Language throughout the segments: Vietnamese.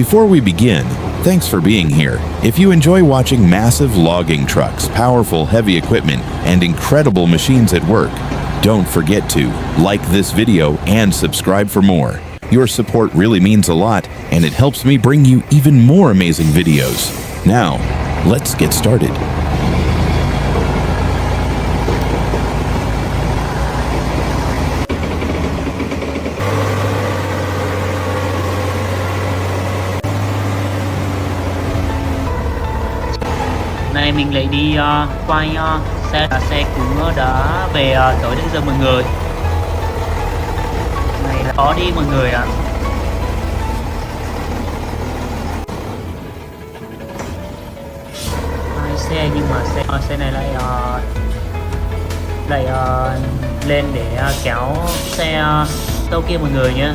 Before we begin, thanks for being here. If you enjoy watching massive logging trucks, powerful heavy equipment, and incredible machines at work, don't forget to like this video and subscribe for more. Your support really means a lot, and it helps me bring you even more amazing videos. Now, let's get started. Này mình lại đi quay xe cũng đã về tới đến giờ mọi người. Này là khó đi mọi người ạ. Hai xe nhưng mà xe này lại lên để kéo xe đâu kia mọi người nhé.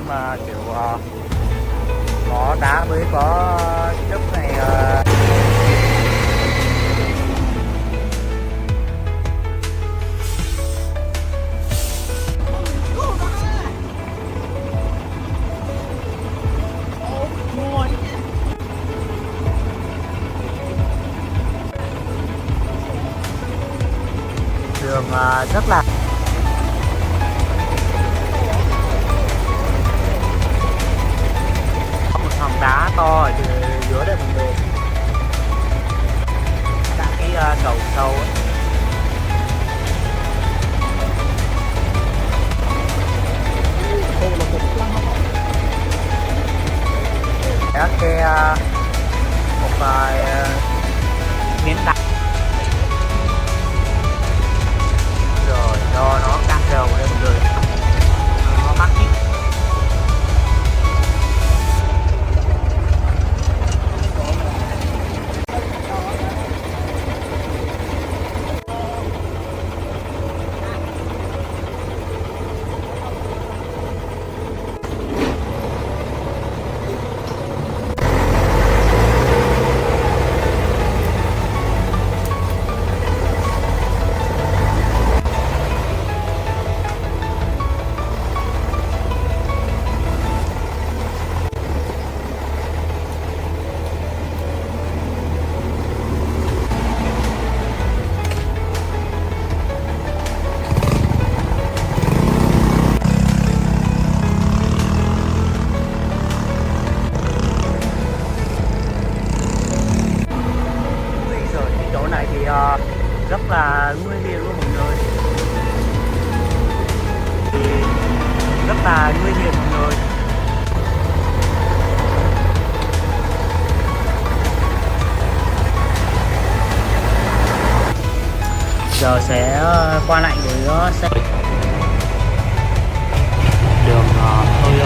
Mà kiểu có đá mới có chất này đường rất là đá to ở dưới đây mọi người, cả cái cầu sâu ấy. Cái một vài miếng đá rồi cho nó căng đều đây mọi người, nó mắc ít. Rất là nguy hiểm luôn mọi người, rất là nguy hiểm mọi người. Giờ sẽ qua lại với xe đường hơi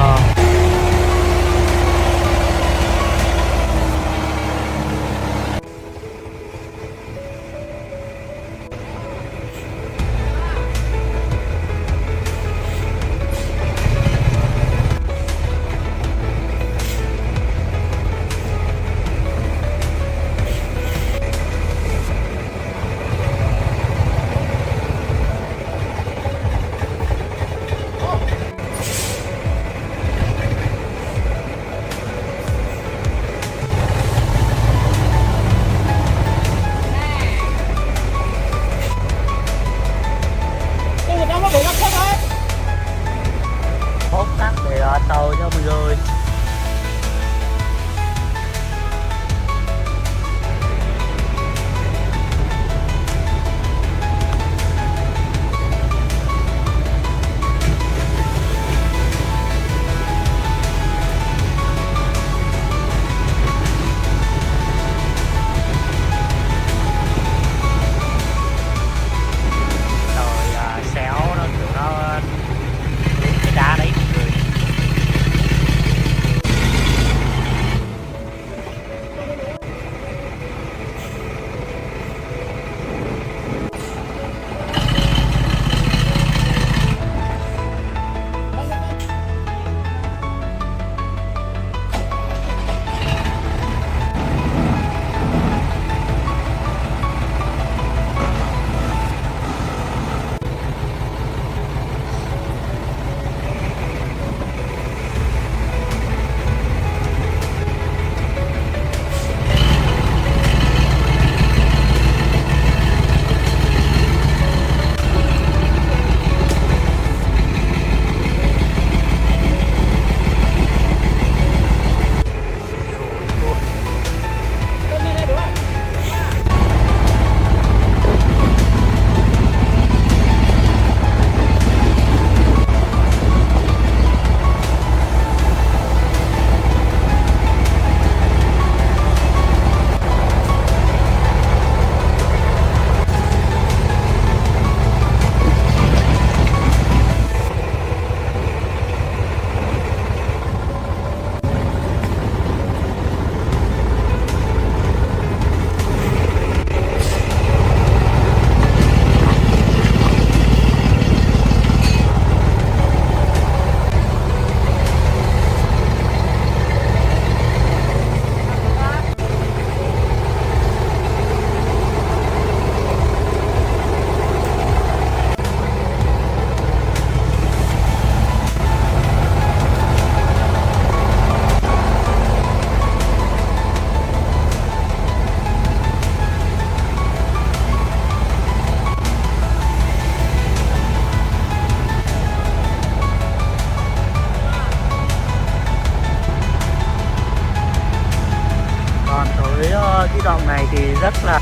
Cái đoạn này thì rất là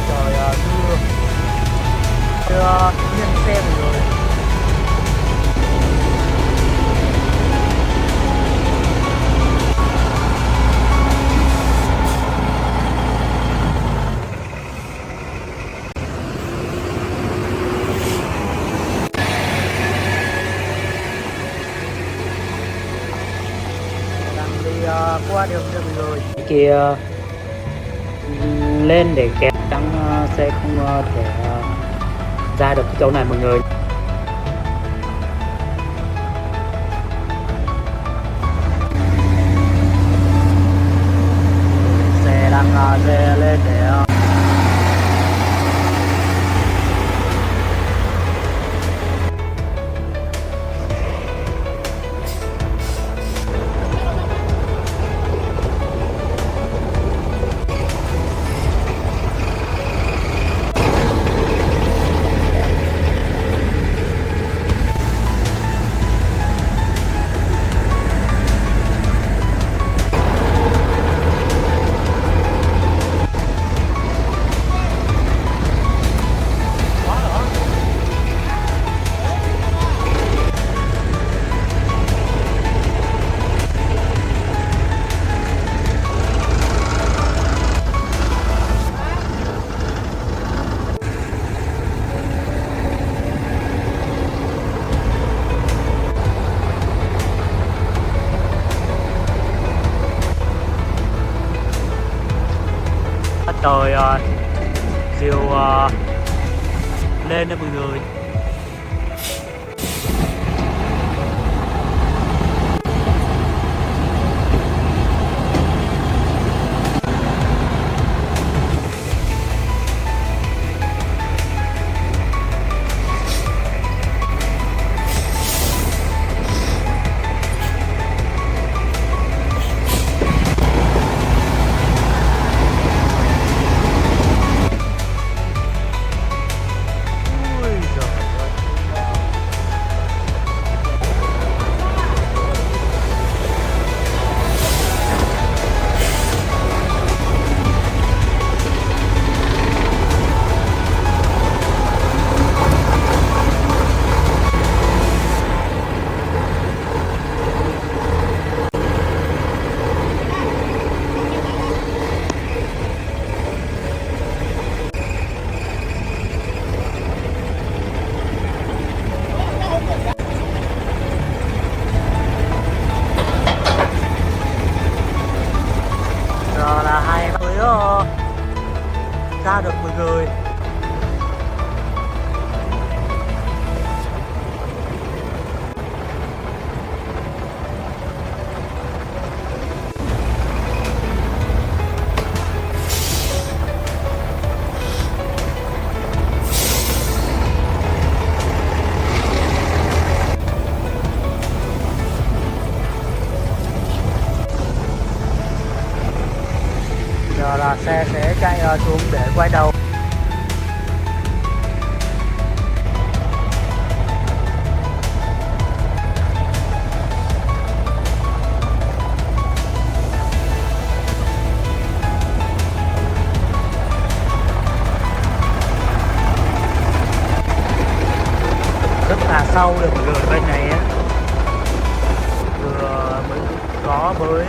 trời mưa nhân xe vừa rồi. Đang đi qua đường xe vừa rồi kia lên để kẹt trắng, xe không thể ra được cái chỗ này mọi người. Xe đang lên để trời chiều lên đó mọi người. Giờ là 2 mới ra được mọi người. Giờ là xe sẽ chạy xuống để quay đầu. Rất là sâu được mọi người, bên này á vừa mới có mới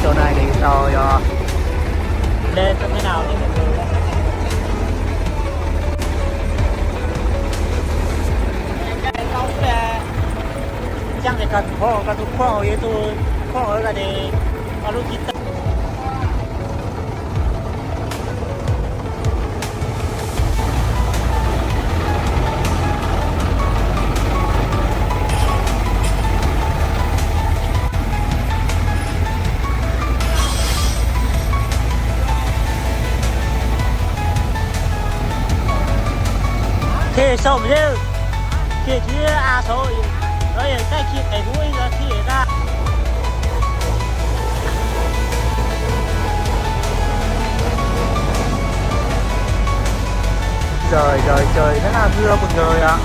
chỗ này thì rồi lên xem thế nào nhé mọi người. Chắc là cần kho cái thuốc kho ấy tôi kho ở đây để có lúc chín. Thế xong chứ kia chứ số rồi cái kia cái mũi ra kia ra trời trời rất là mưa mọi người ạ.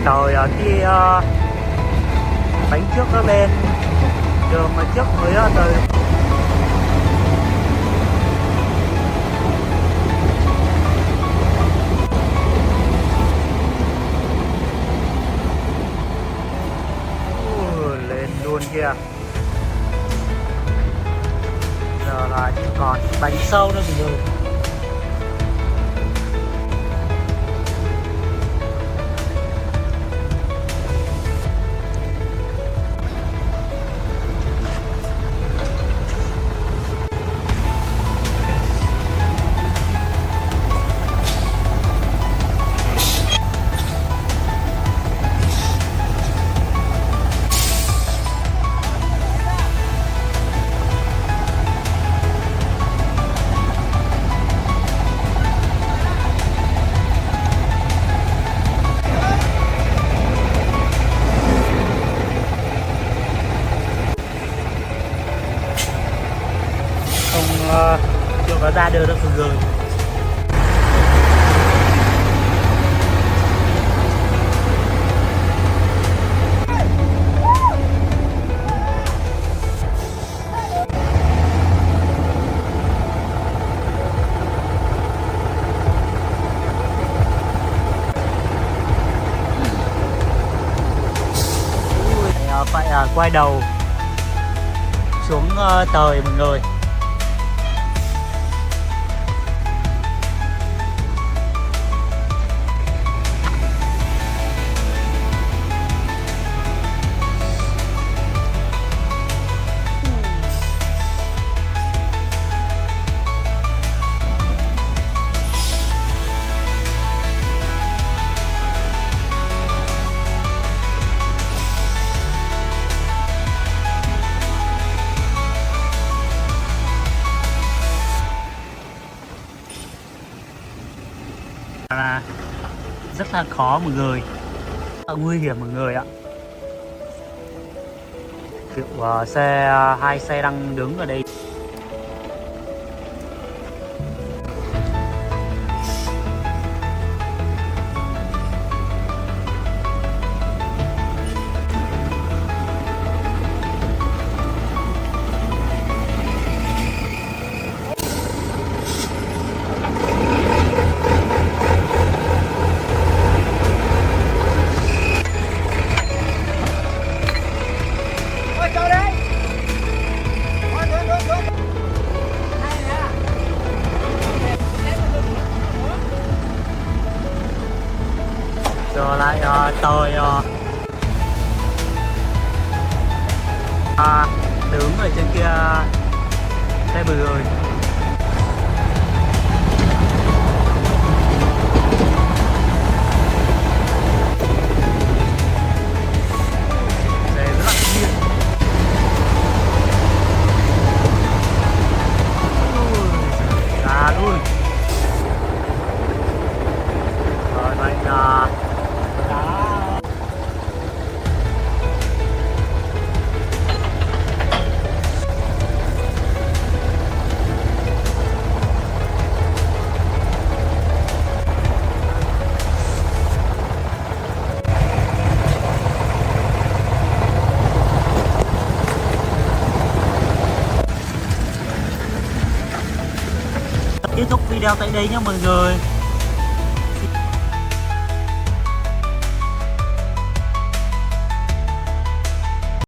Rồi khi bánh trước nó lên đường mà trước mới tới. Lên luôn kìa. Giờ là chỉ còn bánh sâu nữa rồi. Chưa có ra đưa được rồi. Phải quay đầu xuống tời mọi người. Là rất là khó mọi người, rất là nguy hiểm mọi người ạ. Kiểu hai xe đang đứng ở đây. Giờ lại tời đứng ở trên kia xe bự rồi. Xe rất là nghiêng. Ra luôn. Rồi vậy kết thúc video tại đây nhé mọi người.